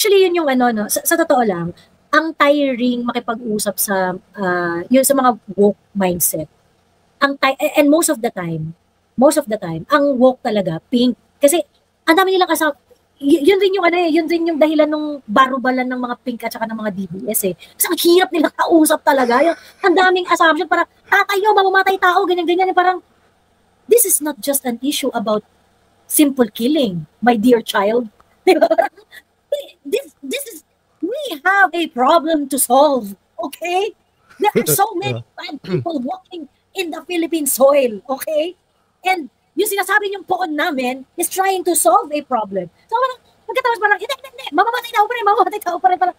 Actually, yun yung ano, no, sa totoo lang, ang tiring makipag-usap sa, yun sa mga woke mindset. And most of the time, ang woke talaga, pink. Kasi, ang dami nilang yun rin yung ano yun rin yung dahilan ng barubalan ng mga pink at saka ng mga DBS eh. Kasi ang hirap nilang kausap talaga. Yung, ang daming assumption, parang, tatayo, mamamatay tao, ganyan-ganyan. Parang, this is not just an issue about simple killing, my dear child. This is, we have a problem to solve, okay? There are so many bad people walking in the Philippine soil, okay? And yung sinasabi niyong poon namin is trying to solve a problem. So, pagkatapos parang, hindi, mamamatay tao pa rin, parang,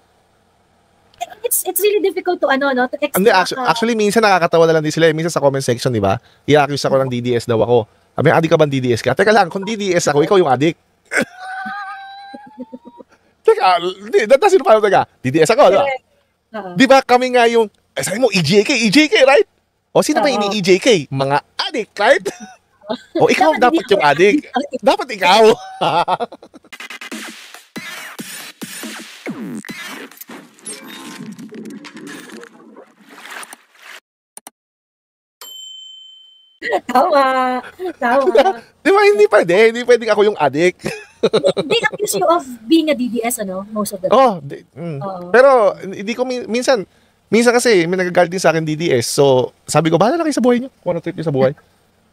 it's really difficult to, to explain. Actually, minsan nakakatawa na lang din sila. Minsan sa comment section, di ba? I-accuse ako ng DDS daw ako. Sabi, adik ka ba DDS ka? Teka lang, kung DDS ako, ikaw yung adik. Teka, sino pa taga? DDS ako, diba? Di ba kami nga yung, sabi mo, EJK, right? O sino ba ini-EJK? Mga adik, right? O ikaw dapat yung adik. Dapat ikaw. Tama. Di ba, hindi pwede ako yung adik. They accuse you of being a DDS, most of the time. Pero, hindi ko, minsan kasi, may nagagalit din sa akin DDS. So, sabi ko, bahala na kayo sa buhay nyo. Kung ano trip nyo sa buhay.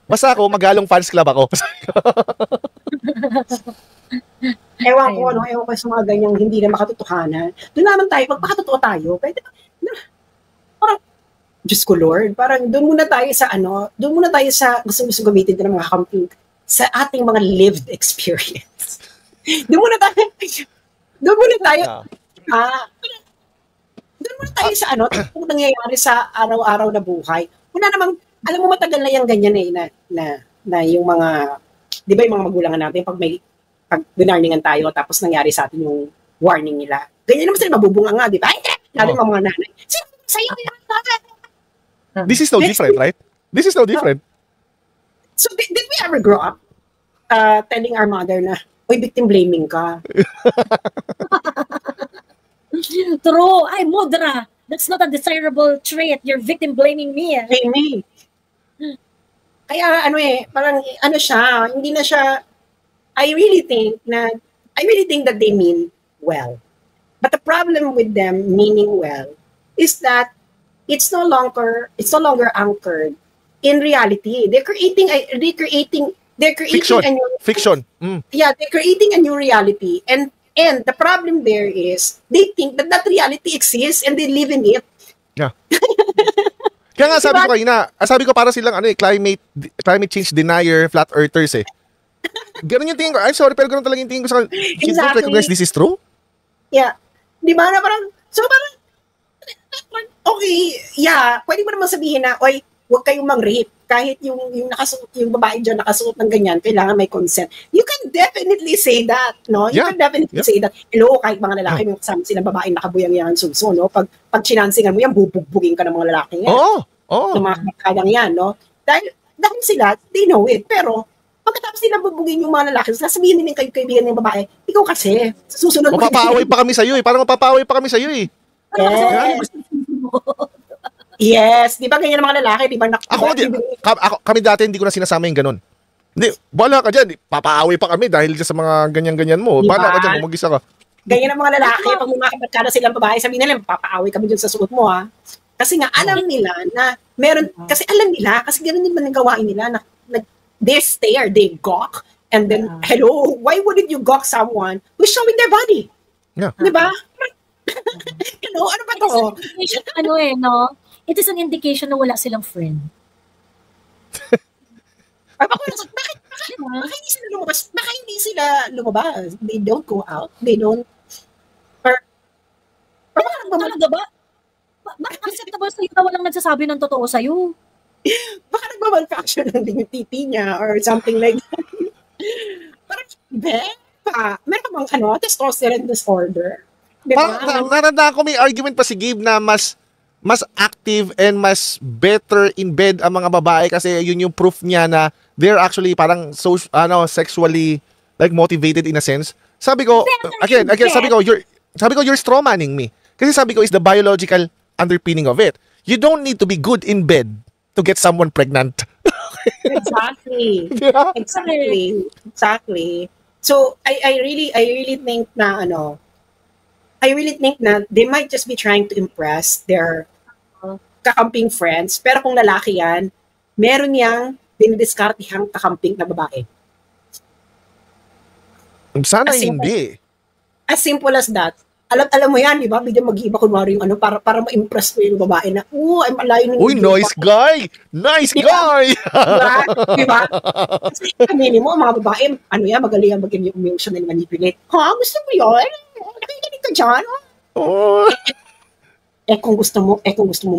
Basta ako, magalong fans club ako. Ewan ko sa mga ganyang hindi na makatotohanan. Doon naman tayo, magpakatotoo tayo. Pwede, parang, Diyos ko Lord, parang doon muna tayo sa gusto gamitin din ng mga camping, sa ating mga lived experience. Doon muna tayo sa kung nangyayari sa araw-araw na buhay. Una namang, alam mo matagal na yung ganyan na yung mga, di ba yung mga magulangan natin, pag binarningan tayo, tapos nangyari sa atin yung warning nila. Ganyan naman sila mabubunga nga, di ba? Lalo yung mga nanay. Sa'yo yung This is no different, right? This is no different. So, did we ever grow up telling our mother na, oy, victim blaming ka? True. Ay, Mudra. That's not a desirable trait. You're victim blaming me. Blaming. Kaya, parang, hindi na siya, I really think that they mean well. But the problem with them meaning well is that it's no longer anchored in reality. They're creating fiction. a new fiction. Yeah, they're creating a new reality, and the problem there is they think that reality exists and they live in it. Yeah. Kaya nga sabi ko para silang climate change denier, flat earthers eh. Ganun yung tingin ko. I'm sorry, pero ganun talaga yung tingin ko sa kids. Exactly. Recognize this is true? Yeah. Di ba na parang, okay, yeah, pwede mo naman sabihin na, oy, huwag kayong mang-rape. Kahit yung babae dyan nakasuot ng ganyan, kailangan may consent. You can definitely say that, no? You can definitely say that. Hello, kahit mga lalaki, may kasama silang babae nakabuyang yan, sunso, no? Pag chinansingan mo yan, bubugbugin ka ng mga lalaki yan. Ng mga kakadang yan, no? Dahil sila, they know it. Pero, pagkatapos nila bubugin yung mga lalaki, sasabihin nila kayo kaibigan ng babae, ikaw kasi, sa susunod. Mapapaaway pa kami sa'yo eh. Parang mapapaaway pa kami sa'yo eh. Yes, di ba ganyan ang mga lalaki, di ba? Kami dati hindi ko na sinasama yung ganun. Hindi, wala ka dyan. Papaaway pa kami dahil sa mga ganyan-ganyan mo. Diba? Bala ka dyan, mag-isa ka. Ganyan ang mga lalaki, pag makakabarkada silang babae, sabihin nila, papaaway kami dyan sa suot mo, ha? Kasi nga, alam nila na meron, kasi ganun din ba nang gawain nila na they stare, they gawk, and then, hello, why wouldn't you gawk someone who's showing their body? Yeah. Di ba? Ano ba to? It is an indication na wala silang friend. Baka hindi sila lumabas? Baka hindi sila lumabas? They don't go out? They don't? Talaga ba? Bakit acceptable sa'yo na walang nagsasabi ng totoo sa'yo? Baka nagmamanfaction lang din yung titi niya or something like that. Parang, meron ka bang testosterone disorder? Diba? Naranda ko may argument pa si Gabe na mas active and mas better in bed ang mga babae kasi yun yung proof niya na they're actually parang sexually like motivated in a sense. Sabi ko, again, sabi ko, Sabi ko, you're strawmanning me. Kasi sabi ko is the biological underpinning of it. You don't need to be good in bed to get someone pregnant. Exactly. Yeah. Exactly. So I really think na they might just be trying to impress their kakamping friends, pero kung lalaki yan, meron niyang dinidiskartihang kakamping na babae. Sana hindi. As simple as that. Alam mo yan, di ba? Bigyan mag-iiba kunwari yung para ma-impress mo yung babae na, ang malayo ng... Uy, nice guy! Nice guy! Diba? Kasi kanini mo, mga babae, magaling ang mag-emotional manipulate. Gusto mo yun? Nakikinig ka dyan? Oh. Kung gusto mo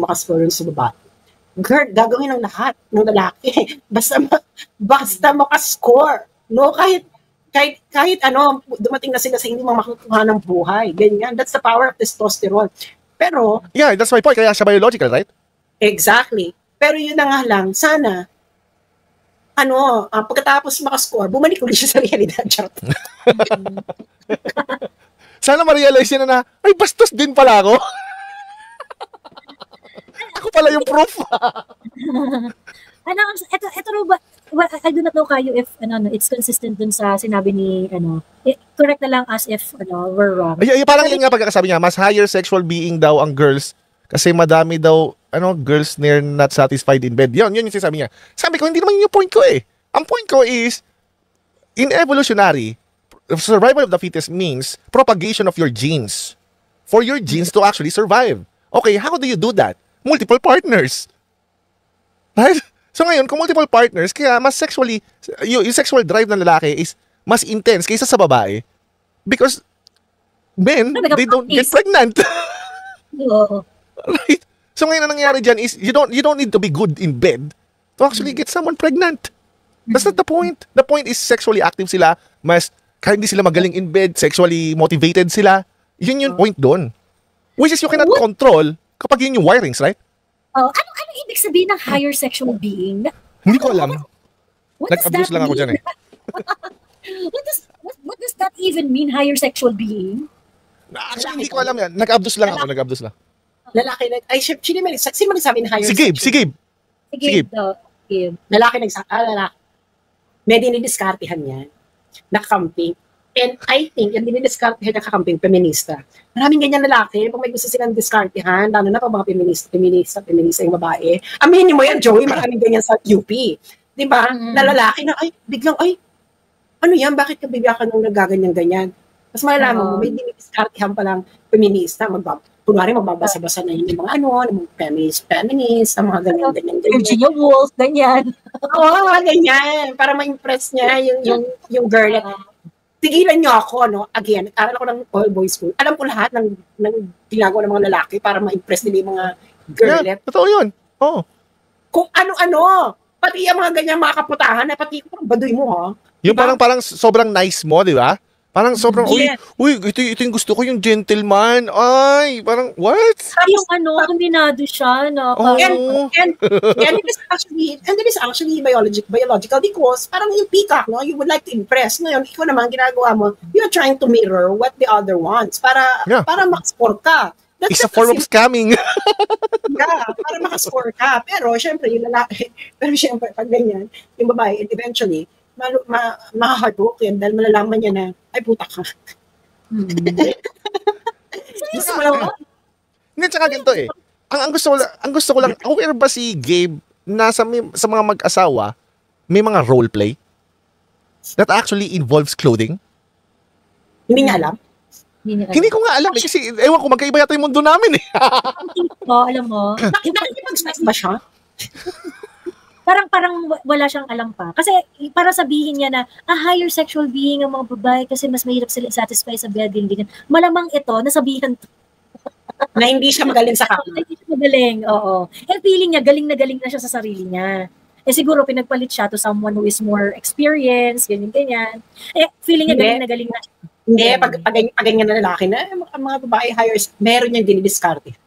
makascore sa babae, girl, gagawin ng lahat ng lalaki. Basta makascore. No, kahit dumating na sila sa hindi makukuha ng buhay. Ganyan. That's the power of testosterone. Pero, yeah, that's my point. Kaya siya biological, right? Exactly. Pero yun na nga lang, sana, pagkatapos makascore, bumalik ulit siya sa realidad. Sana ma-realize niya na, ay, bastos din pala ako. Ako pala yung proof. Ito ba, I do not know kayo if it's consistent dun sa sinabi ni correct na lang as if we're wrong. Parang yun nga pagkakasabi niya, mas higher sexual being daw ang girls kasi madami daw girls near not satisfied in bed. Yun yung sinasabi niya. Sabi ko, hindi naman yung point ko eh. Ang point ko is, in evolutionary, survival of the fittest means propagation of your genes. For your genes to actually survive. Okay, how do you do that? Multiple partners. Right? So ngayon, kung multiple partners, kaya mas sexually, yung sexual drive ng lalaki is mas intense kaysa sa babae. Because men, they don't get pregnant. Right? So ngayon, ang nangyayari dyan is, you don't need to be good in bed to actually get someone pregnant. That's not the point. The point is sexually active sila, kahit hindi sila magaling in bed, sexually motivated sila. Yun yung point doon. Which is you cannot control kapag yun yung wirings, right? Ano ibig sabihin ng higher sexual being? Hindi ko alam. Nag-abuse lang ako dyan eh. What does that even mean, higher sexual being? Actually, hindi ko alam yan. Nag-abuse lang ako. Lalaki sino nagsabi ng higher sexual? Si Gabe. Lalaki lalaki. May dinidiskartihan yan. Nakamping. And I think, yung dinidiskartihan na kakamping, feminista. Maraming ganyan lalaki, pag may gusto silang diskartihan, lalo na pag mga feminista yung babae. Aminin mo yan, Joey, maraming ganyan sa UP. Diba? Na lalaki na, biglang, ano yan, bakit ka bigla ka nung nagaganyan-ganyan? Mas malalaman mo, may dinidiskartihan palang feminista, kunwari magbabasa-basa na yung mga feminist, ang mga ganyan. Virginia Woolf, ganyan. Oo, ganyan. Para ma-impress niya yung girl. Tigilan niyo ako, Again, aral ako ng all-boys school. Alam ko lahat ng ginagawa ng mga lalaki para ma-impress nila yung mga girlet. Yeah, totoo yun. Oh. Kung ano-ano. Pati yung mga ganyan mga kaputahan, pati parang baduy mo, ha? Yung diba? parang sobrang nice mo, di ba? Parang sobrang, ito yung gusto ko, yung gentleman. Ay, parang, what? Yung kombinado siya. And it is actually biological because parang yung peacock, you would like to impress. Ngayon, ikaw naman, ginagawa mo, you're trying to mirror what the other wants para makascore ka. It's a form of scamming. Para makascore ka. Pero, syempre, yung lalaki, pag ganyan, yung babae, eventually, ma-heartbroken yan dahil malalaman niya na, ay, puta ka. Hindi, tsaka ganito eh. Ang gusto ko lang, aware ba si Gabe na sa mga mag-asawa, may mga role play that actually involves clothing? Hindi niya alam. Hindi ko nga alam eh, kasi ewan ko, magkaiba yata yung mundo namin eh. Alam mo. Nakikipag-sex ba siya? Parang wala siyang alam pa. Kasi para sabihin niya na higher sexual being ang mga babae kasi mas mahirap sila satisfy sa bed, ganyan. Malamang ito, nasabihan na hindi siya magaling sa kama. Hindi siya magaling, oo. Feeling niya, galing na siya sa sarili niya. Siguro pinagpalit siya to someone who is more experienced, ganyan. Feeling niya galing na siya. Hindi, pag ganyan na lalaki na, mga babae hires, meron niyang dinidiskarte.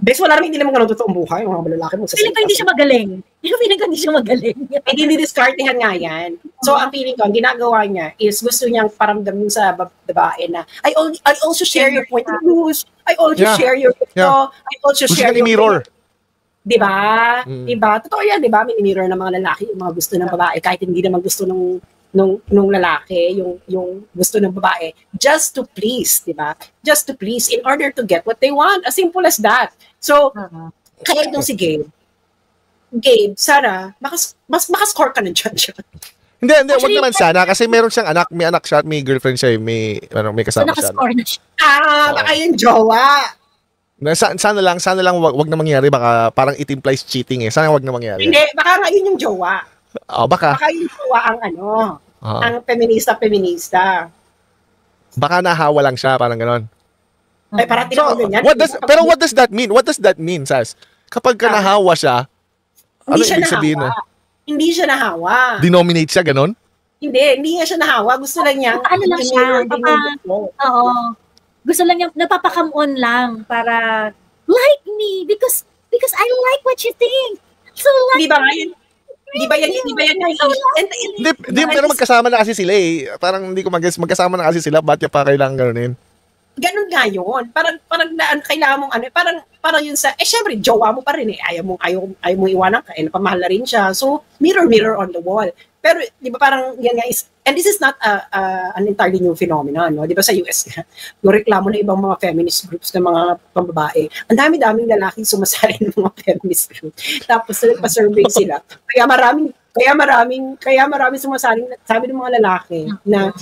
Bes, wala naman, hindi naman ganun totoong buhay. Mga malalaki mo sa feeling ko hindi siya magaling. Feeling ko hindi siya magaling. Hindi didiscartehan nga yan. So, ang feeling ko, ang ginagawa niya is gusto niyang paramdam sa babae na, I also share your point of views. I also share your I also share your mirror. Diba? Diba? Totoo yan, diba? Mini-mirror ng mga lalaki, yung mga gusto ng babae, kahit hindi naman gusto nung lalaki, yung gusto ng babae, just to please, di ba? Just to please in order to get what they want. As simple as that. So, kaya itong si Gabe, sana, makascore ka na dyan. Hindi, wag naman sana, kasi meron siyang anak, may anak siya at may girlfriend siya, may kasama siya. Nakascore na siya. Baka yung jowa. Sana lang wag na mangyari, baka parang it implies cheating eh. Sana wag na mangyari. Hindi, baka nga yun yung jowa. Baka yung jowa ang ang feminista. Baka nahawa lang siya, parang ganon. Ay, parang ganyan. Pero what does that mean? What does that mean, Sas? Kapag ka nahawa siya, ano ibig sabihin? Hindi siya nahawa. Denominate siya, ganon? Hindi niya siya nahawa. Gusto lang niya. Ano lang siya? Gusto lang niya, napapakam on lang para like me because I like what you think. So like, Di ba yan? Hindi, pero magkasama na kasi sila eh. Parang hindi ko magkasama na kasi sila. Ba't pa kailangan ganunin? Ganun nga yun. Parang kailangan mong parang yun sa, syempre, jowa mo pa rin eh. Ayaw mo iwanan ka. Napamahal na rin siya. So, mirror on the wall. Pero, di ba parang yan nga is, and this is not an entirely new phenomenon, no? Di ba sa US, yung reklamo ng ibang mga feminist groups ng mga pambabae, ang dami-daming lalaking sumasali ng mga feminist groups. Tapos, nagpa-survey sila. Kaya maraming sumasali, sabi ng mga lalaki, na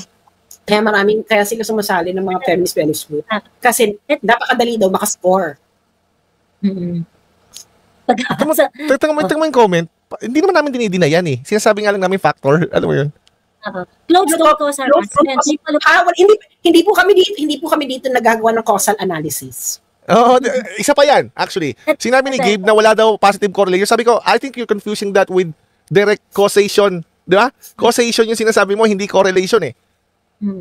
kaya sila sumasali ng mga feminist group. Kasi, napakadali daw makascore. Tagtang mo yung comment, hindi naman namin dinidina yan eh. Sinasabi nga lang namin factor. Alam mo yun? Clothes don't cause harassment. Hindi po kami dito nagagawa ng causal analysis. Isa pa yan, actually. Sinabi ni Gabe na wala daw positive correlation. Sabi ko, I think you're confusing that with direct causation. Di ba? Causation yung sinasabi mo, hindi correlation eh.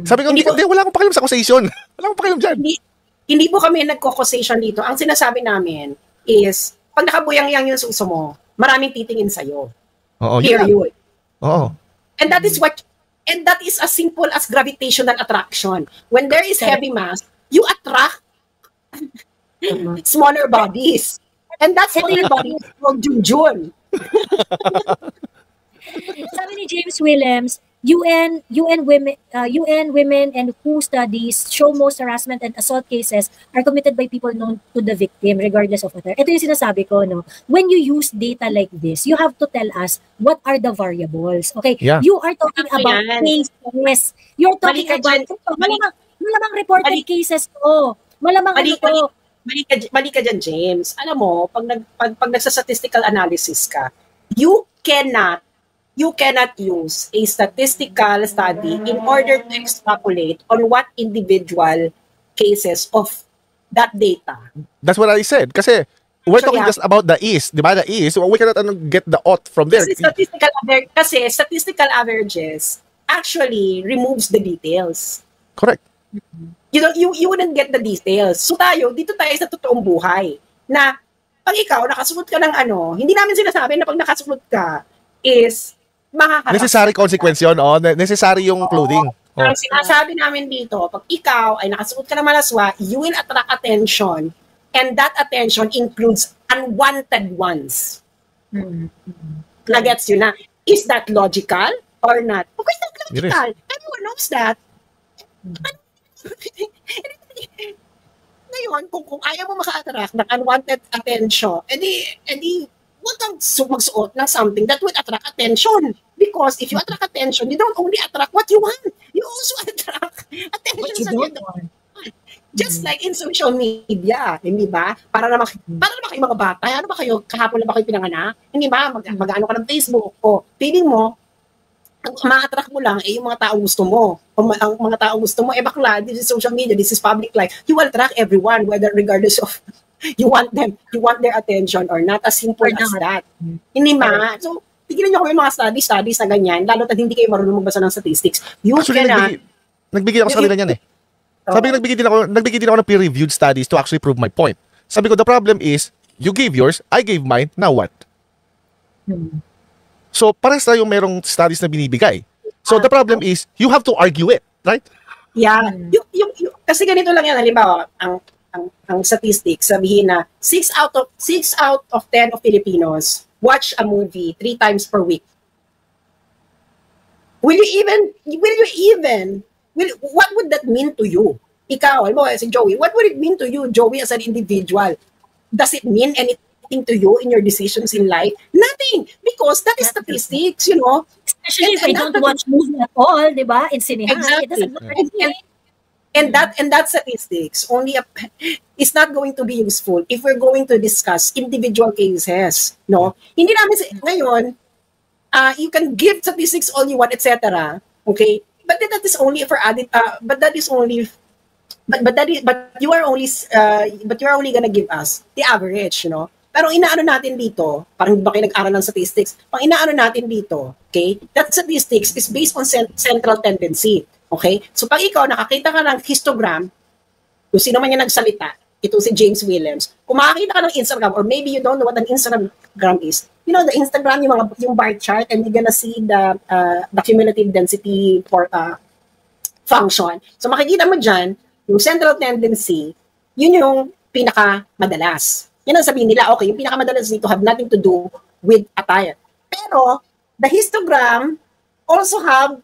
Sabi ko, hindi, wala akong pakialam sa causation. Wala akong pakialam dyan. Hindi po kami nagko-causation dito. Ang sinasabi namin is, pag nakabuyang-yang yung suso mo, maraming titingin sa'yo. Period. And that is as simple as gravitational attraction. When there is heavy mass, you attract smaller bodies. And that smaller body is called Junjun. Sabi ni James Willems, UN women and WHO studies show most harassment and assault cases are committed by people known to the victim regardless of whether. Ito yung sinasabi ko, no? When you use data like this, you have to tell us what are the variables. Okay? Yeah. You are talking about cases. You're talking about malamang reported cases to. Malamang ano to. Mali ka dyan, James. Alam mo, pag nagsa-statistical analysis ka, you cannot use a statistical study in order to extrapolate on what individual cases of that data. That's what I said. Kasi we're talking just about the is. Di ba? The is. We cannot get the ought from there. Kasi statistical averages actually removes the details. Correct. You wouldn't get the details. So dito tayo sa totoong buhay. Na pag ikaw, nakasunod ka ng hindi namin sinasabi na pag nakasunod ka is necessary consequence yun, necessary yung clothing. Ang sinasabi namin dito, pag ikaw ay nakasuot ka ng malaswa, you will attract attention, and that attention includes unwanted ones. Nagets yun na. Is that logical or not? Of course, not logical. Everyone knows that. Ngayon, kung ayaw mo maka-attract ng unwanted attention, edi huwag kang magsuot ng something that will attract attention. Because if you attract attention, you don't only attract what you want. You also attract attention sa you don't want. Just like in social media, hindi ba? Para naman kayo mga bata, ano ba kayo, kahapon na ba kayo pinanganak? Hindi ba? Mag-ano ka ng Facebook. O, feeling mo, ang ma-attract mo lang yung mga taong gusto mo. Ang mga taong gusto mo, bakla, this is social media, this is public life. You will attract everyone, whether regardless of you want their attention or not, as simple as that. Hindi ma. So, tigilan nyo kami mga studies na ganyan, lalo at hindi kayo marunong magbasa ng statistics. Nagbigay ako sa kanila yan eh. Sabi nagbigay din ako ng peer-reviewed studies to actually prove my point. Sabi ko, the problem is, you gave yours, I gave mine, now what? So, pares tayong merong studies na binibigay. So, the problem is, you have to argue it, right? Yeah. Kasi ganito lang yan, halimbawa, ang statistics, sabihin na 6 out of 10 of Filipinos watch a movie 3 times per week. What would that mean to you? Ikaw, alam mo, si Joey, what would it mean to you, Joey, as an individual? Does it mean anything to you in your decisions in life? Nothing, because that is statistics, you know. Especially if I don't watch movies at all, di ba? In cinehan, exactly. It doesn't matter. And that statistics is not going to be useful if we're going to discuss individual cases, no? Hindi namin ngayon, you can give statistics all you want, etc. Okay, but that is only for added. But you are only gonna give us the average, you know. Pero inaano natin dito, parang ba kayo nag-aral ng statistics? Pang inaano natin dito, okay? That statistics is based on central tendency. Okay? So pag ikaw nakakita ka ng histogram, kung sino man yung nagsalita, ito si James Williams, kung makakita ka ng Instagram, or maybe you don't know what an Instagram is, you know, the Instagram, yung bar chart, and you're gonna see the cumulative density for function. So makikita mo dyan, yung central tendency, yun yung pinaka-madalas. Yan ang sabihin nila, okay, yung pinaka-madalas dito have nothing to do with attire. Pero, the histogram also have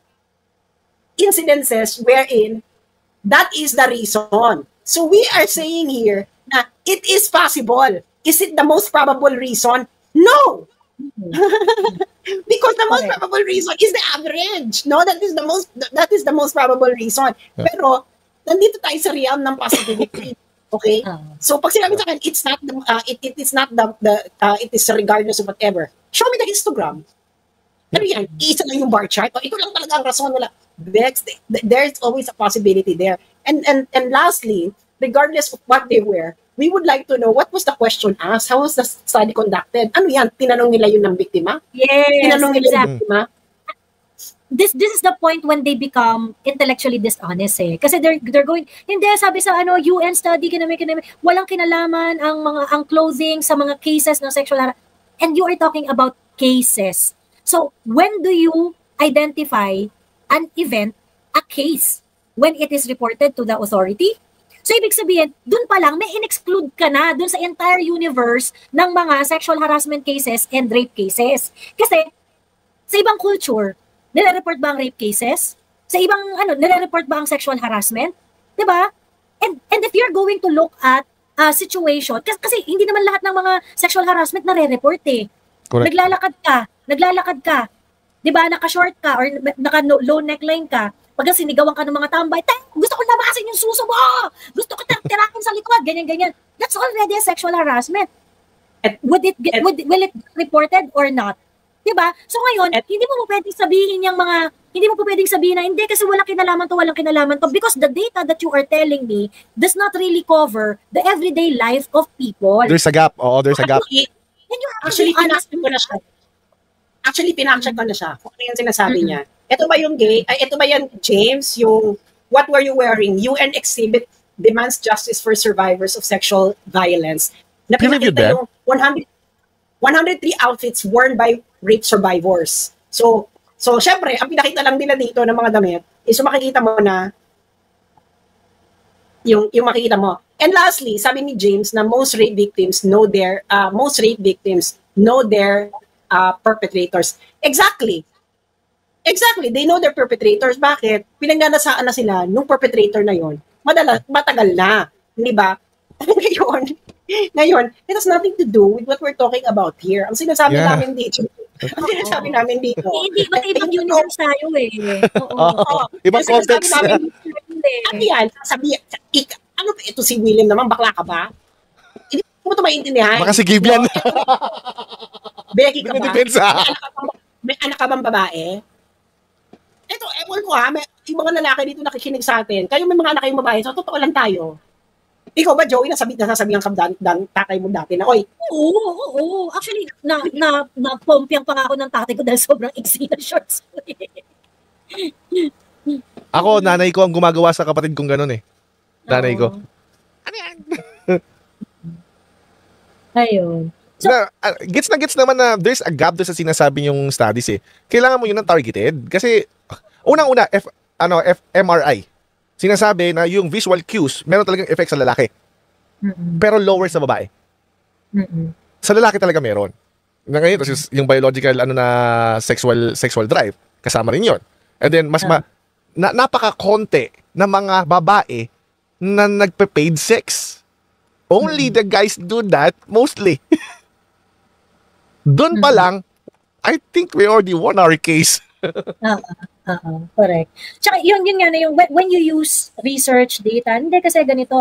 incidences wherein that is the reason. So we are saying here na it is possible. Is it the most probable reason? No. Because the most probable reason is the average. No, that is the most probable reason. Pero nandito tayo sa realm ng possibility. Okay? So pag sinabi sa akin it is regardless of whatever. Show me the histogram. Pero yan, isa lang yung bar chart. O, ito lang talaga ang rason nila. There's always a possibility there. And lastly, regardless of what they were, we would like to know what was the question asked? How was the study conducted? Ano yan? Tinanong nila yun ng biktima? Yes, Tinanong nila yung biktima? This is the point when they become intellectually dishonest eh. Kasi they're going, hindi, sabi sa UN study, walang kinalaman ang clothing sa mga cases ng sexual harassment. And you are talking about cases. So, when do you identify an event, a case, when it is reported to the authority? So, ibig sabihin, dun pa lang, may in-exclude ka na dun sa entire universe ng mga sexual harassment cases and rape cases. Kasi, sa ibang culture, nire-report ba ang rape cases? Sa ibang, nire-report ba ang sexual harassment? Diba? And if you're going to look at a situation, kasi hindi naman lahat ng mga sexual harassment nare-report eh. Correct. Naglalakad ka, di ba, naka-short ka or naka-low neckline ka, pag sinigawan ka ng mga tambay, gusto ko labasin yung suso mo, gusto ko tirakin sa likod, ganyan. That's already a sexual harassment. Will it be reported or not? Di ba? So ngayon, hindi mo pwedeng sabihin na hindi kasi walang kinalaman to because the data that you are telling me does not really cover the everyday life of people. There's a gap. There's a gap. Actually, pinakcheck ko na siya. Kung ano yung sinasabi niya. Ito ba yung ito ba yan, James, yung what were you wearing? UN exhibit demands justice for survivors of sexual violence. Na pinakita yung 103 outfits worn by rape survivors. So syempre, ang pinakita lang nila dito ng mga damit is yung makikita mo na yung makikita mo. And lastly, sabi ni James na most rape victims know their perpetrators. Exactly. They know their perpetrators. Bakit? Pinagdanasaan na sila nung perpetrator na yon. Matagal na. Di ba? Ngayon, it has nothing to do with what we're talking about here. Ang sinasabi namin dito. Hindi, ba't ibang universe tayo eh. Ibang context. Ano yan? Ano ba ito si William naman? Bakla ka ba? Hindi mo ito maintindihan. Baka si Gib yan. Becky ka ba? May anak ka bang babae? Ito, ewan ko ha, yung mga lalaki dito nakikinig sa atin. Kayo may mga anak kayong babae, so totoo lang tayo. Ikaw ba, Joey, nasasabihan ka tatay mo dati na, oy? Oo. Actually, na-pompyang pa nga ako ng tatay ko dahil sobrang iksi na shorts. Ako, nanay ko ang gumagawa sa kapatid kong ganun eh. Nanay ko. Ano yan? Ayun. So, gets naman na there's a gap doon sa sinasabi yung studies eh. Kailangan mo yun ng targeted. Kasi, unang-una, fMRI. Sinasabi na yung visual cues, meron talagang effect sa lalaki. Pero lower sa babae. Sa lalaki talaga meron. Na ngayon, yung biological sexual drive, kasama rin yun. And then, napaka-konti na mga babae na nagpe-paid sex. Only the guys do that, mostly. Doon pa lang, I think we already won our case. Correct. Tsaka yun nga na yung when you use research data, hindi kasi ganito,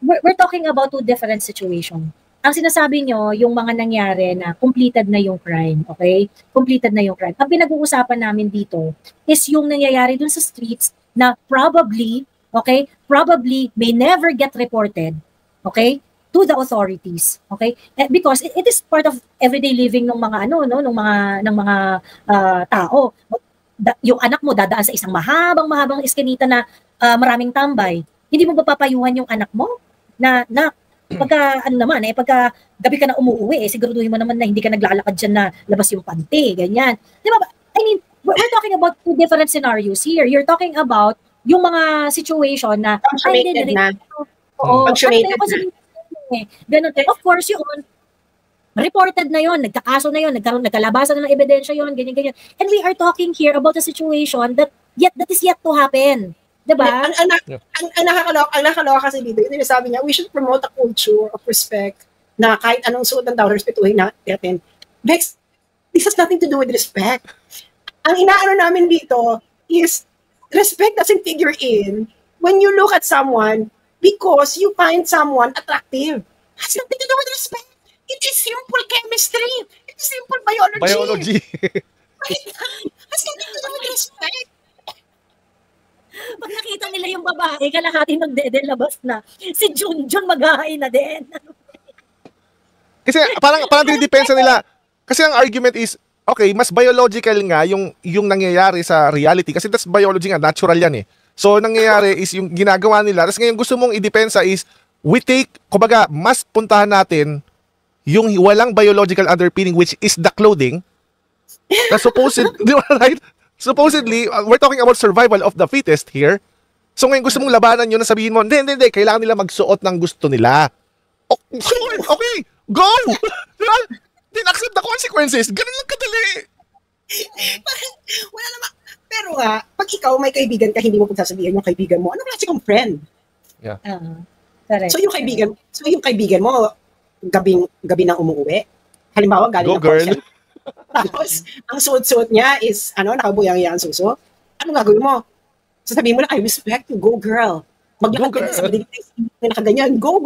we're talking about two different situations. Ang sinasabi nyo, yung mga nangyari na completed na yung crime, okay? Completed na yung crime. Ang pinag-uusapan namin dito is yung nangyayari dun sa streets na probably may never get reported, okay? To the authorities, okay? Because it is part of everyday living ng mga ng mga tao. Yung anak mo dadaan sa isang mahabang eskinita na maraming tambay. Hindi mo ba papayuhan yung anak mo na pagka pagka gabi ka na umuuwi siguraduhin mo naman na hindi ka naglalakad diyan na labas yung panty, ganyan. Di ba? I mean, we're talking about two different scenarios here. You're talking about yung mga situation na ganun. Of course, yun, reported na yun, nagkakaso na yun, nagkalabasan na ng ebidensya yun, ganyan. And we are talking here about a situation that is yet to happen. Diba? Ang nakakaloka kasi dito, yung sabi niya, we should promote a culture of respect na kahit anong suot ng tao, respetuhin natin. Next, this has nothing to do with respect. Ang inaano namin dito is respect doesn't figure in when you look at someone because you find someone attractive. Has nothing to do with respect. It is simple chemistry. It is simple biology. Has nothing to do with respect. Pag nakita nila yung babae, kalahati magdede, labas na. Si Junjun maghahain na din. Kasi parang dinidepensa nila. Kasi ang argument is, okay, mas biological nga yung nangyayari sa reality. Kasi that's biology nga, natural yan eh. So, nangyayari is yung ginagawa nila. Tapos ngayon gusto mong idepensa is, we take, kumbaga, mas puntahan natin yung walang biological underpinning which is the clothing. Na supposedly, we're talking about survival of the fittest here. So ngayon gusto mong labanan yun na sabihin mo, hindi, kailangan nila magsuot ng gusto nila. Okay, go! Then accept the consequences. Ganun lang kadali. Wala naman. Pero pag ikaw may kaibigan ka, hindi mo pagsasabihan yung kaibigan mo, ano klase kong friend? Yeah. Correct. So yung kaibigan mo, gabi nang umuwi. Halimbawa, galing go, girl. Tapos, ang suot-suot niya is, nakabuyang-yang suso. Ano gagawin mo? Sasabihin mo na, I respect you, go girl. Maglakad ka sa madilig na nakaganyan, go.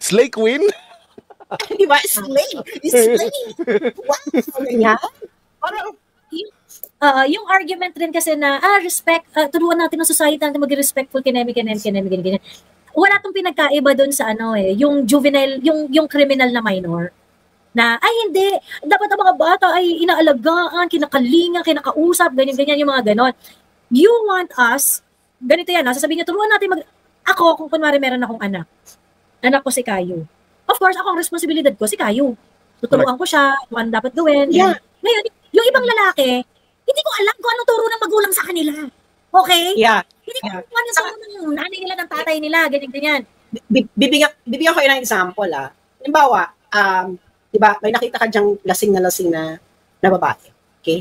Slay queen? Di ba? Slay. Wow, ganyan. Parang, yung argument rin kasi na, respect, turuan natin ng society natin mag-respectful, kinemi. Wala tong pinagkaiba doon sa yung juvenile, yung criminal na minor. Na, hindi, dapat ang mga bata ay inaalagaan, kinakalingan, kinakausap, ganyan yung mga ganon. You want us, ganito yan, sasabihin niya, turuan natin ako, kung kunwari meron akong anak ko si Kayo. Of course, ako ang responsibilidad ko, si Kayo. Tuturuan ko siya, kung ano dapat gawin. Yeah. Ngayon, yung ibang lalaki, hindi ko alam kung anong turo ng magulang sa kanila. Okay? Yeah. Hindi ko alam kung anong turo ng nanay nila, ng tatay nila, ganyan. Bibigyan ko yun ng example, Halimbawa, diba, may nakita ka dyang lasing na babae. Okay?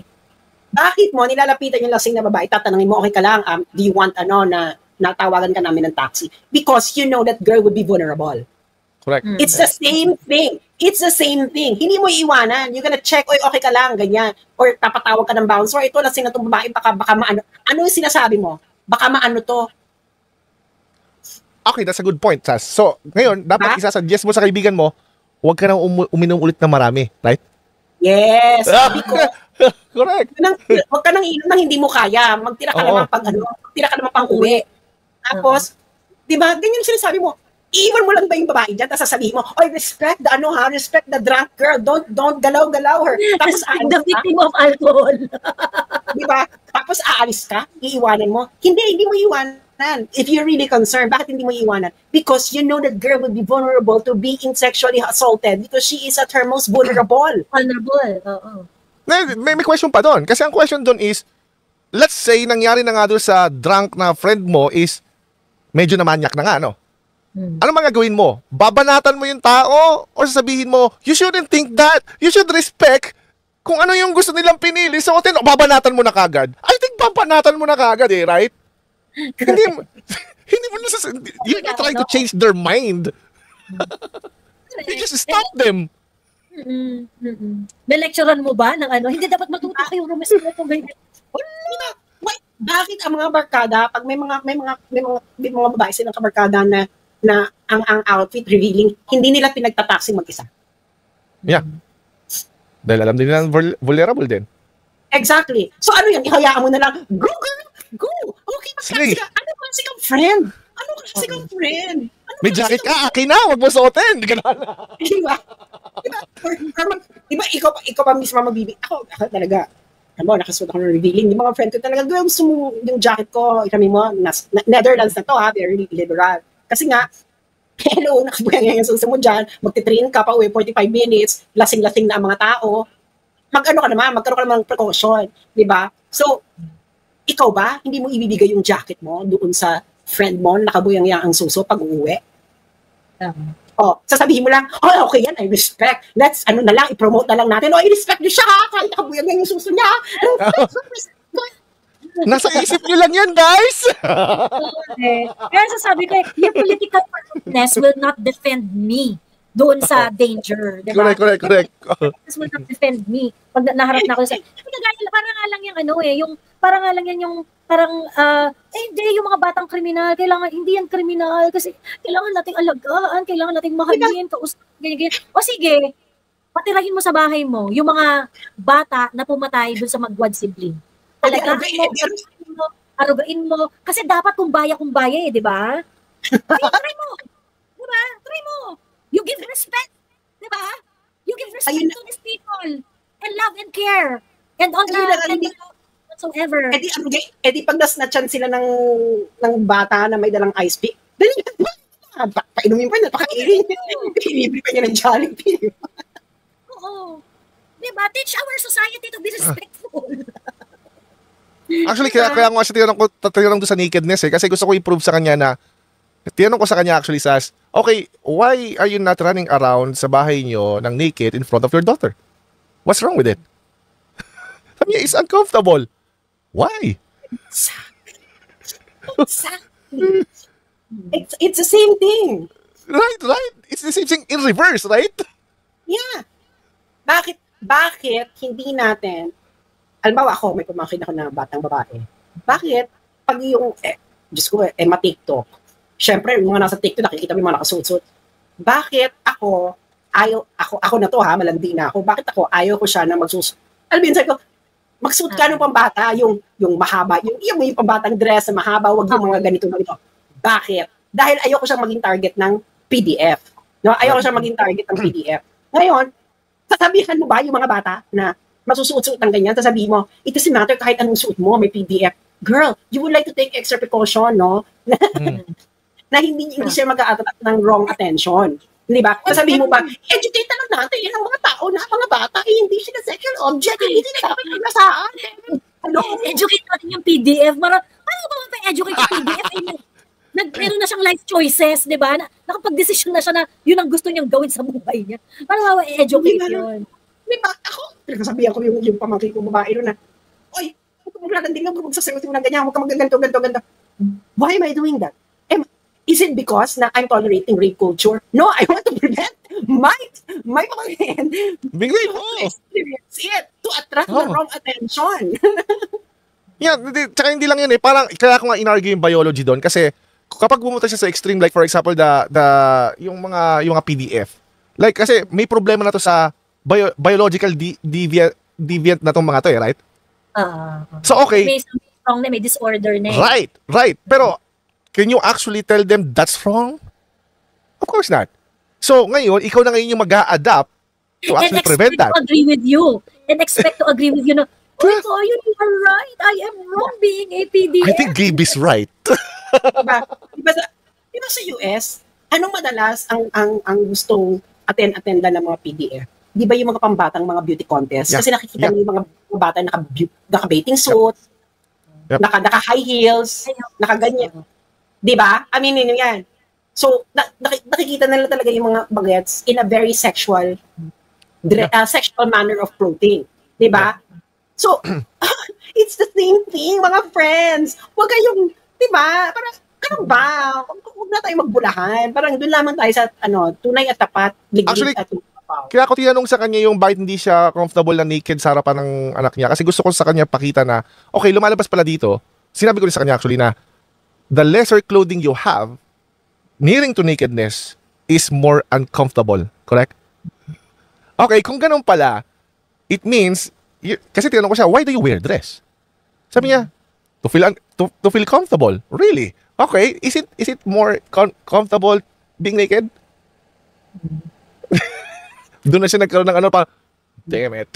Bakit mo nilalapitan yung lasing na babae? Tatanungin mo, okay ka lang, do you want na natawagan ka namin ng taxi? Because you know that girl would be vulnerable. Correct. It's the same thing. Hindi mo iiwanan. You're gonna check, okay ka lang, ganyan. Or tapatawag ka ng bouncer, ito lasing na itong babae, baka maano. Ano yung sinasabi mo? Baka maano to. Okay, that's a good point, Sas. So, ngayon, dapat isasuggest mo sa kaibigan mo, huwag ka nang uminom ulit na marami, right? Yes. Correct. Huwag ka nang inom nang hindi mo kaya. Magtira ka naman pang uwi. Tapos, di ba, ganyan yung sinasabi mo. Iiwan mo lang ba yung babae dyan? Tapos sasabihin mo, respect the drunk girl. Don't galaw-galaw her. Tapos the victim of alcohol. Di ba? Tapos aalis ka, iiwanan mo. Hindi mo iiwan. If you're really concerned, bakit hindi mo iwanan? Because you know that girl will be vulnerable to being sexually assaulted because she is at her most vulnerable. Vulnerable, oo. May question pa doon. Kasi ang question doon is, let's say, nangyari na nga doon sa drunk na friend mo is medyo namanyak na nga, no? Ano mga gawin mo? Babanatan mo yung tao o sasabihin mo, you shouldn't think that. You should respect kung ano yung gusto nilang pinili. So, babanatan mo na kagad. I think babanatan mo na kagad right? Hindi mo you're not trying to change their mind. You just stop them. May lecturean mo ba ng ano? Hindi dapat matuto kayong rumispeto ganyan. Bakit ang mga barkada pag may mga babae silang kabarkada na ang outfit revealing, hindi nila pinagtataksi mag-isa? Yeah. Dahil alam din nila vulnerable din. Exactly. So ano yan? Ihayaan mo na lang, go girl! Go! Okay, magtaksi ka. Ano kasi kang friend? Ano kasi kang friend? May jacket ka, akin na, wag mo suotin. Diba? Diba, ikaw pa mismo magbibi. Ako talaga, nakasuot ako ng revealing. Yung mga friend ko talaga, gusto mo yung jacket ko, ikami mo, Netherlands na to very liberal. Kasi nga, hello, nakabuyan nga yung suso mo dyan, magtitrain ka pa uwi, 45 minutes, lasing-lasing na ang mga tao, magkaroon ka naman ng precaution, di ba? So, ikaw ba, hindi mo ibibigay yung jacket mo doon sa friend mo, nakabuyang ang suso pag uuwi? Sasabihin mo lang, okay yan, I respect. Let's, i-promote na lang natin. I-respect niyo siya, kahit nakabuyang yung suso niya. Nasa isip niyo lang yan, guys! Kaya sasabi ko, your political correctness will not defend me doon sa danger. Diba? Correct. This will not defend me. Pag naharap na ako sa, parang nga lang hindi, yung mga batang kriminal, hindi yan kriminal, kasi kailangan nating alagaan, kailangan nating mahalin, ganyan. O sige, patirahin mo sa bahay mo, yung mga bata na pumatay doon sa magwad sibling. Arugain mo, kasi dapat kumbaya di ba? Try mo. Diba? Try mo. You give respect. Diba? You give respect to these people. And love and care. And on whatsoever. Edi pag nasnatchan sila ng bata na may dalang ice pick, painumin pa niya, pakairin. Pinibili pa niya ng Jollibee. Oo. Diba? Teach our society to be respectful. Actually, kaya nga siya tinanong doon sa nakedness kasi gusto ko i-prove sa kanya na tinanong ko sa kanya actually, Sas, okay, why are you not running around sa bahay nyo ng naked in front of your daughter? What's wrong with it? Sabi niya, it's uncomfortable. Why? Exactly. It's the same thing. Right. It's the same thing in reverse, right? Yeah. Bakit hindi natin, alam ako, may pamangkin ako na batang babae. Bakit? Pag yung, Diyos ko, ma-TikTok. Siyempre, yung mga nasa TikTok, nakikita mo yung mga nakasuot-suot. Bakit ako na to malandi na ako. Bakit ako, ayaw ko siya na magsusuot. Alam mo yun, sabi ko, magsuot ka ng pambata, yung mahaba, yung pambatang dress na mahaba, wag yung mga ganito. Bakit? Dahil ayaw ko siyang maging target ng PDF. No? Ayaw ko siyang maging target ng PDF. Ngayon, sasabihan mo ba yung mga bata na masusuot-suot ng ganyan, sasabihin mo, it doesn't matter kahit anong suot mo, may PDF. Girl, you would like to take extra precaution, no? Na hindi siya mag-a-attract ng wrong attention. Di ba? Sasabihin mo ba, educate na natin ang mga tao na mga bata, hindi sila sexual object, hindi sila dapat pinasaan. Educate natin yung PDF. Paano ba ma-educate yung PDF? Meron na siyang life choices, di ba? Nakapag-desisyon na siya na yun ang gusto niyang gawin sa buhay niya. Paano ma-educate yun? Di ba? Ako, pinagsasabihan ko yung pamangkin ko babae doon na, oy, huwag ka maglalandi lang, huwag magsasagot mo ng ganyan, huwag ka magganto. Why am I doing that? Is it because na I'm tolerating rape culture? No, I want to prevent my pamangkin. Bigay mo! Experience it to attract the wrong attention. Yeah, tsaka hindi lang yun parang, kaya ako nga in-argue yung biology doon kasi kapag bumunta siya sa extreme, like for example, yung mga PDF, like kasi may problema na to sa biological deviant na tong mga to right? So okay. May something wrong na, may disorder na. Right. Pero can you actually tell them that's wrong? Of course not. So ngayon, ikaw na ngayon yung mag-a-adapt to actually prevent that. And expect to agree with you na, oh, you are right. I am wrong being a PDF. I think Gabe is right. Diba? Diba sa US, anong madalas ang gustong attend-attendan ng mga PDF? Di ba yung mga pambatang mga beauty contest? Kasi nakikita mo yung mga bata naka-bathing suit, naka-high heels, naka-ganyan. Di ba? Aminin nyo yan. So, nakikita nila talaga yung mga bagets in a very sexual manner of clothing. Di ba? So, it's the same thing, mga friends. Huwag kayong, di ba? Parang, huwag na tayo magbulahan. Parang doon lamang tayo sa, tunay at tapat, liglig at kaya ako tinanong sa kanya yung bakit hindi siya comfortable na naked sa harapan ng anak niya. Kasi gusto ko sa kanya pakita na, okay, lumalabas pala dito. Sinabi ko rin sa kanya actually na, the lesser clothing you have, nearing to nakedness, is more uncomfortable. Correct? Okay, kung ganun pala, it means, kasi tinanong ko siya, why do you wear dress? Sabi niya, to feel comfortable. Really? Okay, is it more comfortable being naked? Doon na siya nagkaroon ng damn it.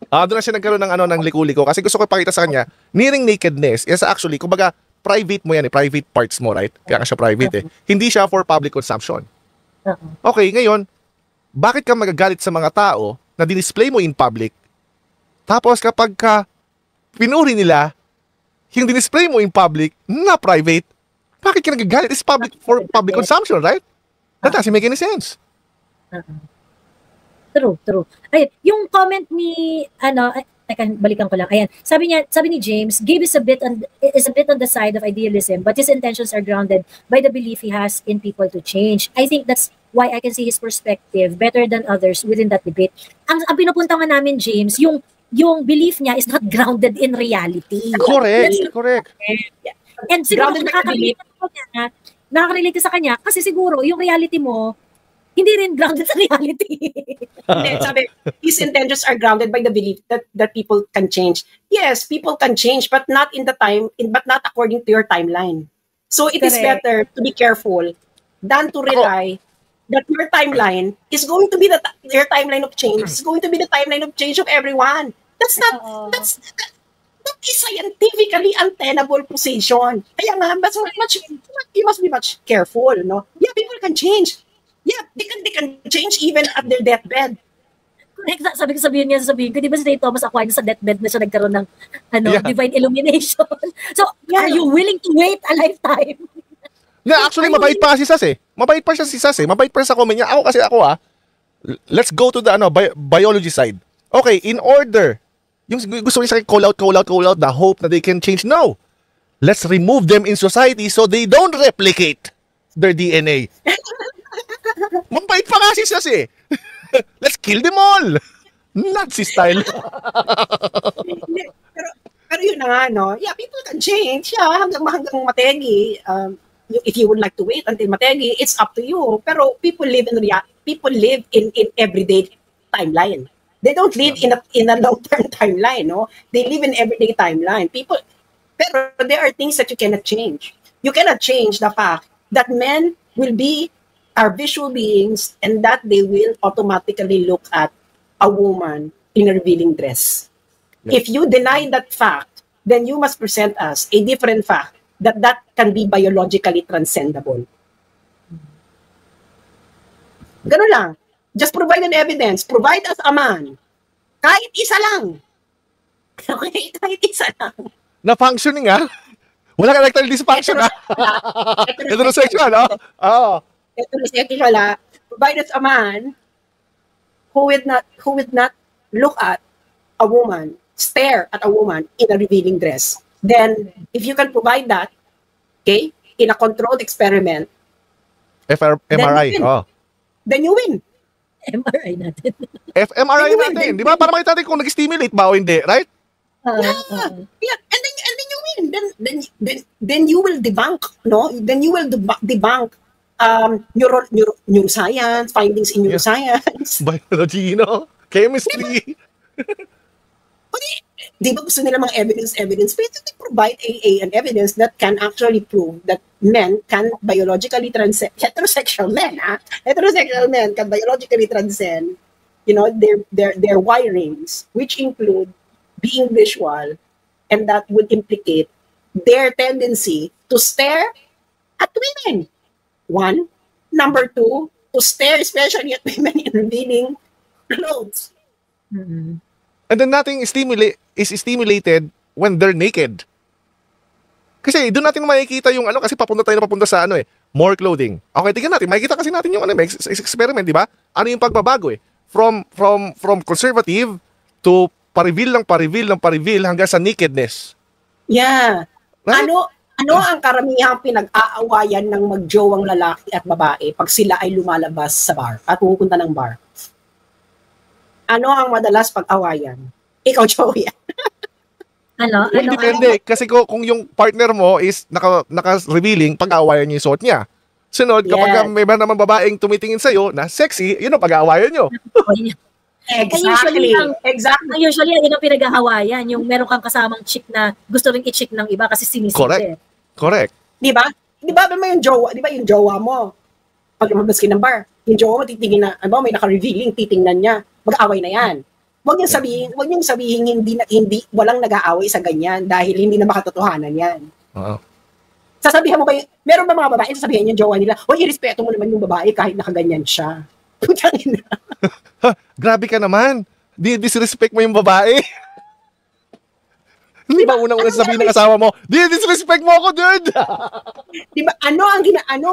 Doon na siya nagkaroon ng liku-liko kasi gusto ko ipakita sa kanya, nearing nakedness is actually, kumbaga, private mo yan private parts mo, right? Kaya siya private Hindi siya for public consumption. Okay, ngayon, bakit ka magagalit sa mga tao na display mo in public, tapos kapag pinuri nila, yung display mo in public na private, bakit ka nagagalit? It's public for public consumption, right? That doesn't make any sense. True. Ayun, yung comment ni teka, balikan ko lang. Ayan, sabi ni James, Gabe is a bit on the side of idealism, but his intentions are grounded by the belief he has in people to change. I think that's why I can see his perspective better than others within that debate. Ang pinupunta nga namin, James, yung belief niya is not grounded in reality. Correct. And siguro nakaka-relate sa kanya kasi siguro yung reality mo hindi rin grounded sa reality. Sabi, his intentions are grounded by the belief that people can change. Yes, people can change, but not but not according to your timeline. So it is better to be careful than to rely that your timeline is going to be your timeline of change. It's going to be the timeline of change of everyone. That is scientifically untenable position. Kaya nga, you must be much careful, no? Yeah, people can change. Yeah, they can change even at their deathbed. Correct. Sabihin ko, di ba si St. Thomas Aquinas sa deathbed na siya nagkaroon ng divine illumination? So, are you willing to wait a lifetime? Actually, mabait pa si Sas Mabait pa siya si Sas Mabait pa sa comment niya. Ako, let's go to the biology side. Okay, in order, yung gusto niya sa call out, the hope that they can change. No. Let's remove them in society so they don't replicate their DNA. Mabait pa nga si Sas Let's kill them all. Nazi style. pero yun na nga, no? Yeah, people can change. Yeah, hanggang mategi. If you would like to wait until mategi, it's up to you. Pero people live in everyday timeline. They don't live in a long-term timeline, no? They live in everyday timeline. Pero there are things that you cannot change. You cannot change the fact that men are visual beings and that they will automatically look at a woman in a revealing dress. Yeah. If you deny that fact, then you must present us a different fact that can be biologically transcendable. Ganun lang. Just provide an evidence. Provide us a man. Kahit isa lang. Okay? Kahit isa lang. Na-functioning Wala ka erectile dysfunction Heterosexual Heterosexual Provide us a man who would not look at a woman, stare at a woman in a revealing dress. Then, if you can provide that, okay, in a controlled experiment, MRI. Then you win. MRI natin. MRI natin. Di ba? Para makita natin kung nag-stimulate ba o hindi, right? Yeah. And then you win. Then you will debunk, no? Then you will debunk neuroscience, findings in neuroscience. Biology, chemistry. Di ba gusto nila mga evidence? But they provide an evidence that can actually prove that men can biologically transcend, heterosexual men can biologically transcend, their wirings, which include being visual, and that would implicate their tendency to stare at women. One. Number two, to stare especially at women in revealing clothes. Mm-hmm. And then nothing is stimulated when they're naked. Kasi doon natin makikita yung kasi papunta sa more clothing. Okay, tingnan natin. Makikita kasi natin yung experiment, di ba? Ano yung pagbabago From conservative to pa-reveal hanggang sa nakedness. Yeah. Right? Ano ang karamihang pinag-aawayan ng magjowang lalaki at babae pag sila ay lumalabas sa bar at pupunta ng bar? Ano ang madalas pag-awayan? Ikaw, Joey. Depende. Kasi kung yung partner mo is naka-revealing, pag-aawayan niyo yung suot niya. Sunod, kapag may naman babaeng tumitingin sa'yo na sexy, yun ang pag-aawayan nyo. Exactly. Usually, yun ang pinag-aawayan. Yung meron kang kasamang chick na gusto rin i-chick ng iba kasi sinisip. Correct. Di ba? Di ba yung jowa? Di ba yung jowa mo? Pag lumabas ka ng bar, yung jowa mo titingin na, may naka-revealing, titingnan niya. Mag-aaway na yan. Huwag niyong sabihin hindi walang nag-aaway sa ganyan dahil hindi na makatotohanan yan. Sasabihan mo ba meron ba mga babae sasabihin yung jowa nila, irespeto mo naman yung babae kahit nakaganyan siya. Putangin na. Grabe ka naman. Disrespect mo yung babae. Hindi ba unang-unang sabihin ng asawa mo, disrespect mo ako, dude! Di ba, ano ang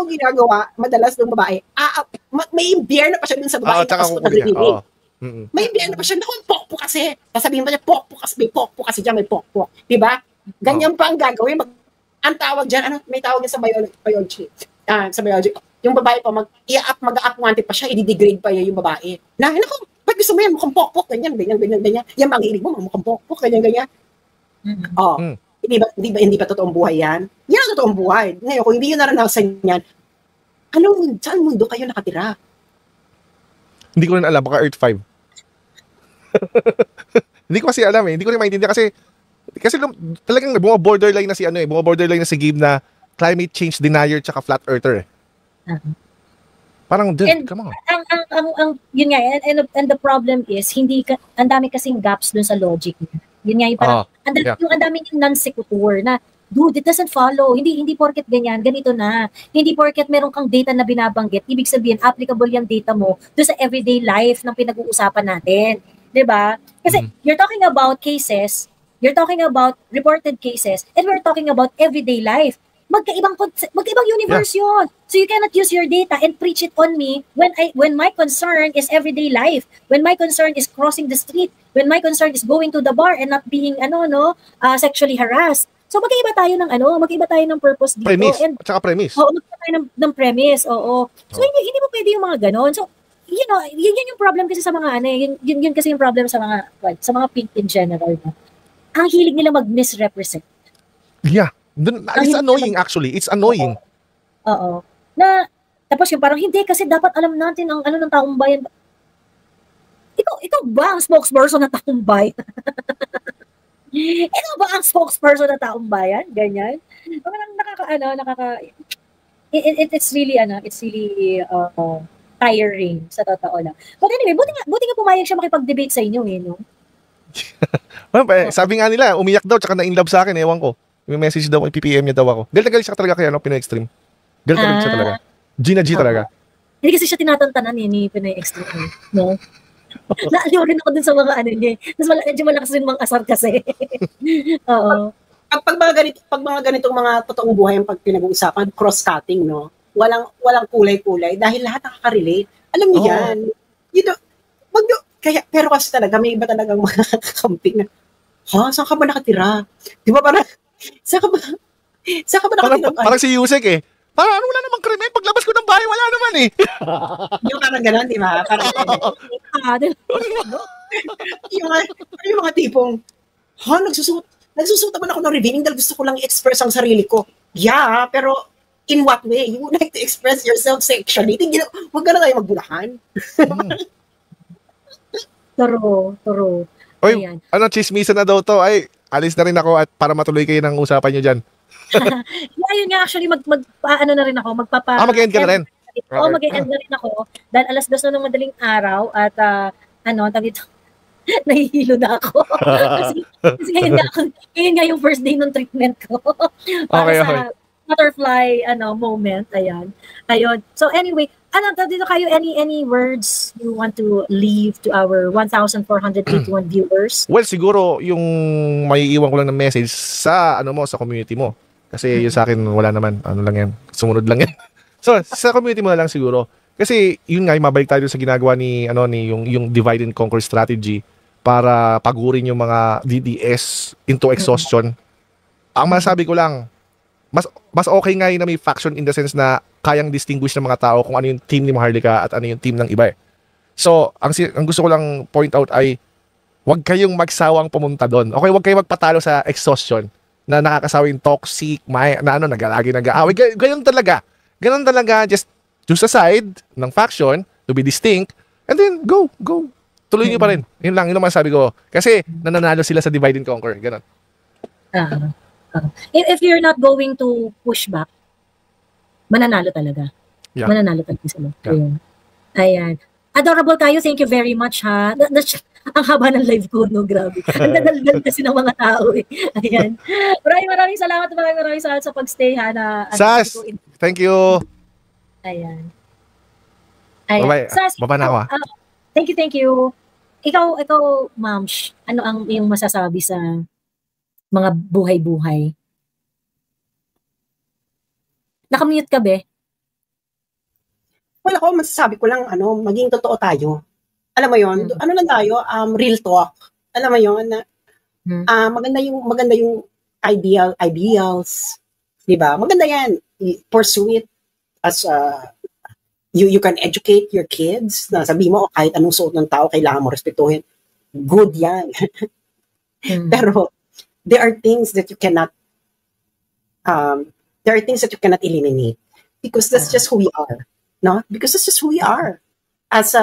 ginagawa madalas ng babae? May impyerno pa siya dun sa babae. May impyerno pa siya, naku, pokpo kasi. Sasabihin pa niya, pokpo kasi dyan, may pokpo. Di ba? Ganyan pa ang gagawin. Ang tawag dyan, may tawag yan sa biology. Sa biology. Yung babae pa, mag-a-up pa siya, i-degrade pa niya yung babae. Naku, ba't gusto mo yan? Mukhang pokpok, ganyan. Yan bang hilig mo, mukhang pokpok, ganyan. Hindi ba totoong buhay yan? Yan ang totoong buhay. Ngayon, kung hindi yun naranasan yan, saan mundo kayo nakatira? Hindi ko rin alam, baka Earth 5. Hindi ko kasi alam hindi ko rin maintindihan kasi talagang borderline na si borderline na si Gabe na climate change denier tsaka flat earther. Parang dude, come on. Yun nga, and the problem is ang dami kasing gaps dun sa logic niya. Yun nga yung parang, ang daming non sequitur na, dude, it doesn't follow. Hindi porket ganyan, ganito na. Hindi porket meron kang data na binabanggit, ibig sabihin, applicable yung data mo doon sa everyday life ng pinag-uusapan natin. Diba? Kasi you're talking about cases, you're talking about reported cases, and we're talking about everyday life. Magkaibang universe yun. So you cannot use your data and preach it on me when my concern is everyday life, when my concern is crossing the street, when my concern is going to the bar and not being sexually harassed. So magkaiba tayo ng purpose dito. Premise, tsaka premise. Oo, magkaiba tayo ng premise, oo. So hindi mo pwede yung mga ganon. So, yun yung problem kasi sa mga yun kasi yung problem sa mga pink in general. Ang hilig nila mag-misrepresent. Yeah. It's annoying actually. It's annoying. Oo. Tapos yung parang hindi kasi dapat alam natin ang ng taong bayan. Ikaw ba ang spokesperson ng taong bayan? Ikaw ba ang spokesperson ng taong bayan? Ganyan. It's really tiring sa totoo lang. But anyway, buti nga pumayag siya makipag-debate sa inyo no? Sabi nga nila, umiyak daw tsaka na-inlove sa akin, ewan ko. May message daw, PPM niya daw ako. Galit siya talaga kaya Pinoy Extreme. Galit siya talaga. Gina G talaga. Hindi kasi siya tinatantanan ni Pinoy Extreme. No? Naaliw rin ako dun sa mga niya. Medyo malakas rin mga asar kasi. Oo. Pag mga ganitong mga totoong buhay ang pag pinag-uusapan, cross-cutting, no? Walang kulay-kulay dahil lahat nakaka-relate. Alam niyo yan. Pero kasi talaga, may iba talagang mga kakamping na, saan ka ba nakatira? Di ba parang, saan ka ba nakatira? Parang si Yusek Parang wala namang krimen. Paglabas ko ng bahay, wala naman Yung parang gano'n, di ba? Parang yung mga tipong, nagsusuot naman ako ng revealing dahil gusto ko lang i-express ang sarili ko. Yeah, pero in what way? You would like to express yourself sexually? Huwag ka na tayo magbulahan. Turo. Oy, chismisan na daw to. Ay, alis na rin ako at para matuloy kayo ng usapan nyo dyan. Yun nga, actually, na rin ako. Mag-end ka na rin? Oo, mag-end na rin ako. Dahil 2:00 na ng madaling araw at, nahihilo na ako. kasi ngayon nga yung first day ng treatment ko. Okay. butterfly moment. Ayun. So anyway, dito kayo, any words you want to leave to our 1,481 viewers? Well, siguro yung maiiwan ko lang ng message sa sa community mo. Kasi yung sa akin wala naman, lang yan. Sumunod lang yan. So, sa community mo na lang siguro. Kasi yun nga, mabalik tayo sa ginagawa ni yung divide and conquer strategy para pagurin yung mga DDS into exhaustion. Ang masabi ko lang, mas okay nga yun na may faction in the sense na kayang distinguish ng mga tao kung ano yung team ni Maharlika at ano yung team ng iba eh. So, ang gusto ko lang point out ay huwag kayong magsawang pumunta doon. Okay, huwag kayong magpatalo sa exhaustion na nakakasawing toxic, nagalagi nag-aaway. Ganun talaga. Just choose a side ng faction to be distinct and then go. Tuloy nyo pa rin. Yun lang masabi ko. Kasi nananalo sila sa divide and conquer. Ganun. If you're not going to push back, mananalo talaga. Yeah. Mananalo talaga sila. Yeah. Ayan. Adorable kayo. Thank you very much, ha. Ang haba ng live ko, no? Grabe. Ang dadaldal kasi ng mga tao, eh. Ayan. Maraming salamat sa pagstay, ha. Sas, thank you. Ayan. Bye-bye. Sas, Baba na ako, ha. Thank you. Ikaw, ma'am, ano ang iyong masasabi sa mga buhay-buhay? Nakamute ka, be? Well, ako, masasabi ko lang, maging totoo tayo. Alam mo yon, ano lang tayo, real talk. Alam mo yon, maganda yung ideals, di ba? Maganda yan. Pursue it as, you can educate your kids, na sabi mo, kahit anong suot ng tao, kailangan mo respetuhin. Good yan. Pero, there are things that you cannot eliminate because that's just who we are, no? Because that's just who we are as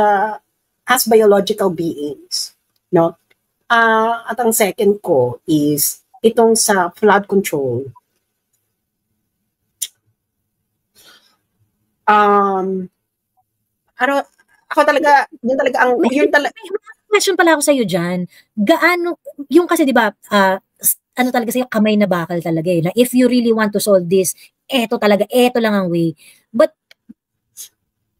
biological beings, no? At ang second ko is itong sa flood control. Ako talaga, yun talaga. Question pala ako sa iyo diyan. Gaano yung kasi 'di ba, talaga sa'yo, kamay na bakal talaga eh. Na if you really want to solve this, eto lang ang way. But,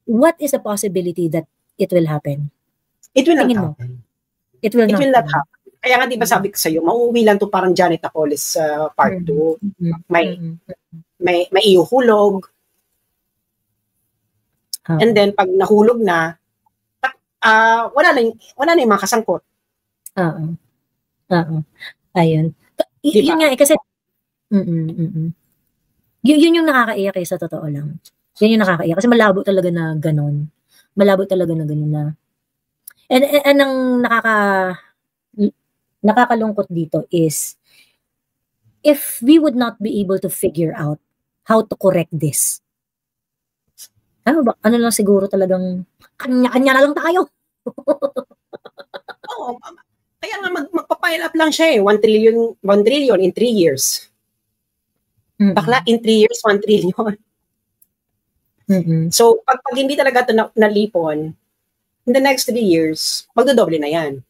what is the possibility that it will happen? It will not happen. It will not happen. Kaya nga, di ba sabi ko sa'yo, mauuwi lang to parang Janet Acolis sa part 2. May iuhulog. And then, pag nahulog na, wala na yung mga kasangkot. Ayun. Diba? Yun nga kasi yun yung nakakaiyak sa totoo lang. Yun yung nakakaiyak kasi malabo talaga na ganon na. And ang nakakalungkot dito is if we would not be able to figure out how to correct this. Ano lang siguro talagang kanya-kanya na lang tayo. Oo. Kaya nga magpa-pile up lang siya eh. 1 trillion in 3 years. Bakla, in 3 years, 1 trillion. So, pag hindi talaga ito nalipon, in the next 3 years, magdodoble na yan.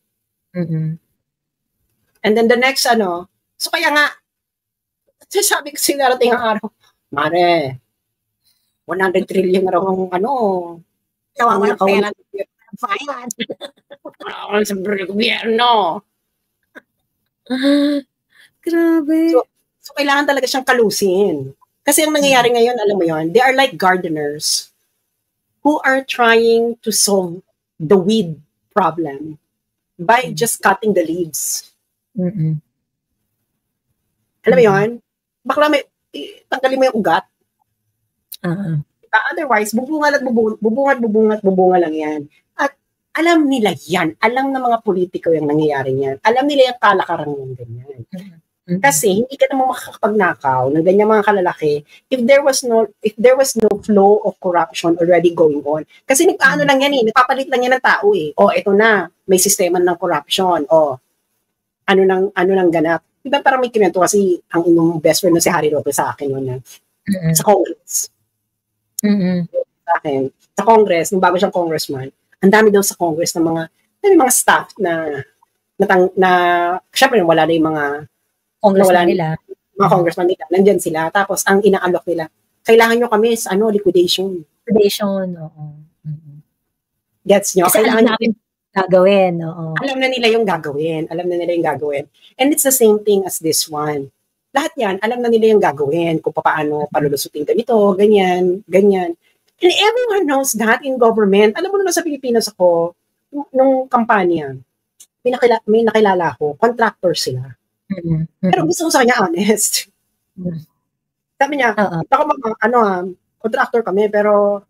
And then the next, so kaya nga, sabi ko sinarating ang araw, Mare, 100 trillion na raw ang Kawawa ng pera. Finance. Sa gobyerno. Grabe. So, kailangan talaga siyang kalusin. Kasi ang nangyayari ngayon, alam mo yon, they are like gardeners who are trying to solve the weed problem by just cutting the leaves. Alam mo yon? Bakla tanggalin mo yung ugat. Otherwise, bubunga lang yan. At alam nila yan. Alam ng mga politiko yung nangyayari yan. Alam nila yung kalakaran ng ganyan. Kasi hindi ka naman makakapagnakaw ng ganyan mga kalalaki if there was no flow of corruption already going on. Kasi nagpaano lang yan eh. Nagpapalit lang yan ng tao eh. Ito na. May sistema ng corruption. Ano nang ganap. Diba parang may kinento kasi ang inyong best friend na si Harry Roque sa akin yun na sa Congress. Sa akin, sa Congress, nung bago siyang congressman, ang dami daw sa Congress ng mga staff na syempre wala na yung mga congressman nila. mga congressman nila, nandyan sila. Tapos, ang inaalok nila, kailangan nyo kami sa liquidation. Liquidation, oo. Gets nyo? Kasi kailangan namin gagawin, oo. Alam na nila yung gagawin. And it's the same thing as this one. Lahat yan, alam na nila yung gagawin, kung paano palulusutin ganito, ganyan. And everyone knows that in government. Alam mo naman sa Pilipinas ako, nung kampanya, may nakilala ko, contractor sila. Pero gusto ko sa kanya honest. Sabi niya, ako contractor kami, pero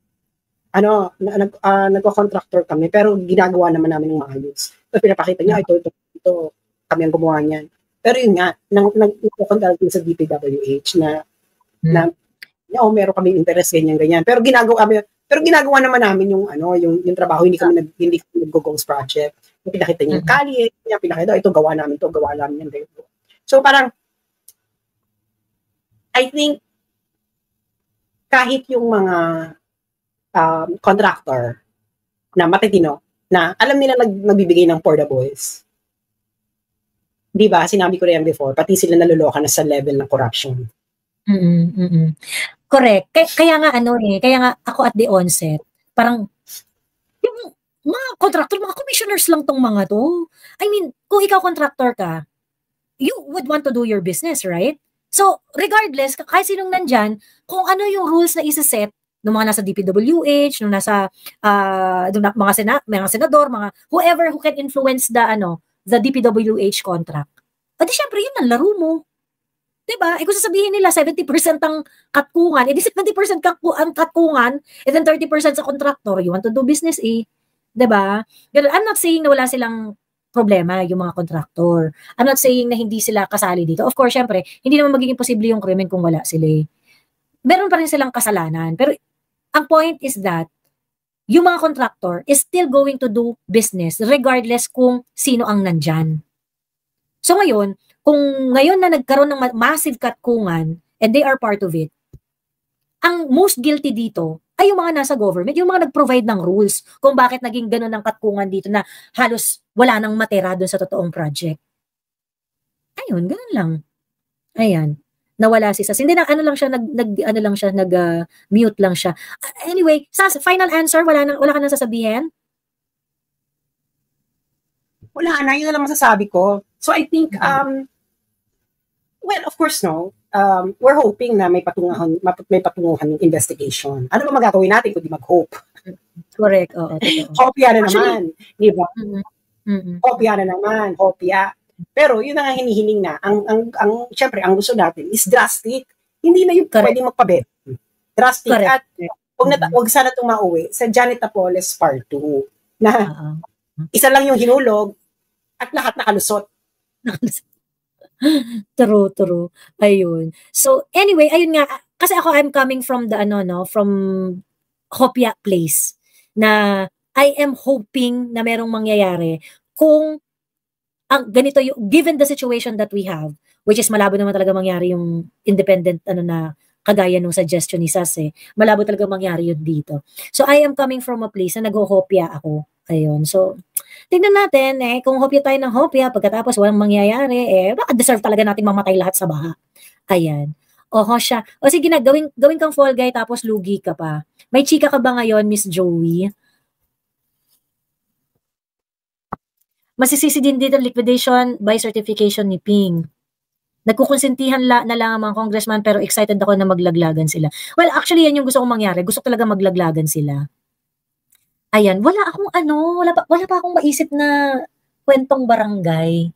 nagko-contractor kami, pero ginagawa naman namin ng maayos. So, pinapakita niya, ito, kami ang gumawa niyan. Pero yun nga, nagko-contract sa DPWH na meron kami interest, ganyan. Pero ginagawa naman namin yung trabaho, hindi kami nag-ghost project. Yung pinakita niya yung kali, pinakita, ito gawa namin yan. So, parang, I think, kahit yung mga contractor na matitino, na alam nila nagbibigay ng for the boys. Di ba? Sinabi ko rin before, pati sila naluloka na sa level ng corruption. Correct. Kaya nga kaya nga ako at the onset, parang yung mga contractor, mga commissioners lang tong mga to. I mean, kung ikaw contractor ka, you would want to do your business, right? So, regardless, kahit sinong nandyan, kung ano yung rules na isa-set, ng mga nasa DPWH, ng nasa mga senador, mga whoever who can influence the DPWH contract. At syempre yun ang laro mo. 'Di ba? Kung sasabihin nila 70% ang katkungan, edi 70% ang katkungan, and then 30% sa contractor, you want to do business 'di ba? I'm not saying na wala silang problema yung mga contractor. I'm not saying na hindi sila kasali dito. Of course, syempre, hindi naman magiging posible yung krimen kung wala sila. Meron pa rin silang kasalanan. Pero ang point is that yung mga contractor is still going to do business regardless kung sino ang nandyan. So ngayon, kung ngayon na nagkaroon ng massive katkungan and they are part of it, ang most guilty dito ay yung mga nasa government, yung mga nag-provide ng rules kung bakit naging ganun ang katkungan dito na halos wala nang matera doon sa totoong project. Ayun, ganun lang. Ayan. Nawala si Sas. Hindi na nag-mute lang siya. Anyway, Sas, final answer, wala ka nang sasabihin? Wala na, yun na lang masasabi ko. So I think, well, of course, no. We're hoping na may patunguhan ng investigation. Ano ba magagawin natin kundi mag-hope? Correct, oo. Hopya na naman, di ba? Hopya na naman, hopya. Pero yun ang hinihiling na. Syempre, ang gusto natin is drastic. Hindi na yung pwede magpabet. Drastic. Correct. At wag sana itong mauwi sa Janet Apoles Part 2 na isa lang yung hinulog at lahat nakalusot. True. Ayun. So, anyway, ayun nga. Kasi ako, I'm coming from the, from Hopya place na I am hoping na merong mangyayari kung ganito yung given the situation that we have, which is malabo naman talaga mangyari yung independent na kagaya nung suggestion ni Sas malabo talaga mangyari yun dito. So I am coming from a place na nag-hopya ako. Ayun. So tingnan natin kung hopya tayo ng hopya pagkatapos walang mangyayari baka deserve talaga nating mamatay lahat sa baha. Ayan. Siya. O sige na, gawin kang fall guy tapos lugi ka pa. May chika ka ba ngayon, Miss Joey? Masisisi din dito liquidation by certification ni Ping. Nagkukonsentihan na lang ang mga congressman pero excited ako na maglaglagan sila. Well, actually, yan yung gusto kong mangyari. Gusto ko talaga maglaglagan sila. Ayan, wala pa akong maisip na kwentong barangay.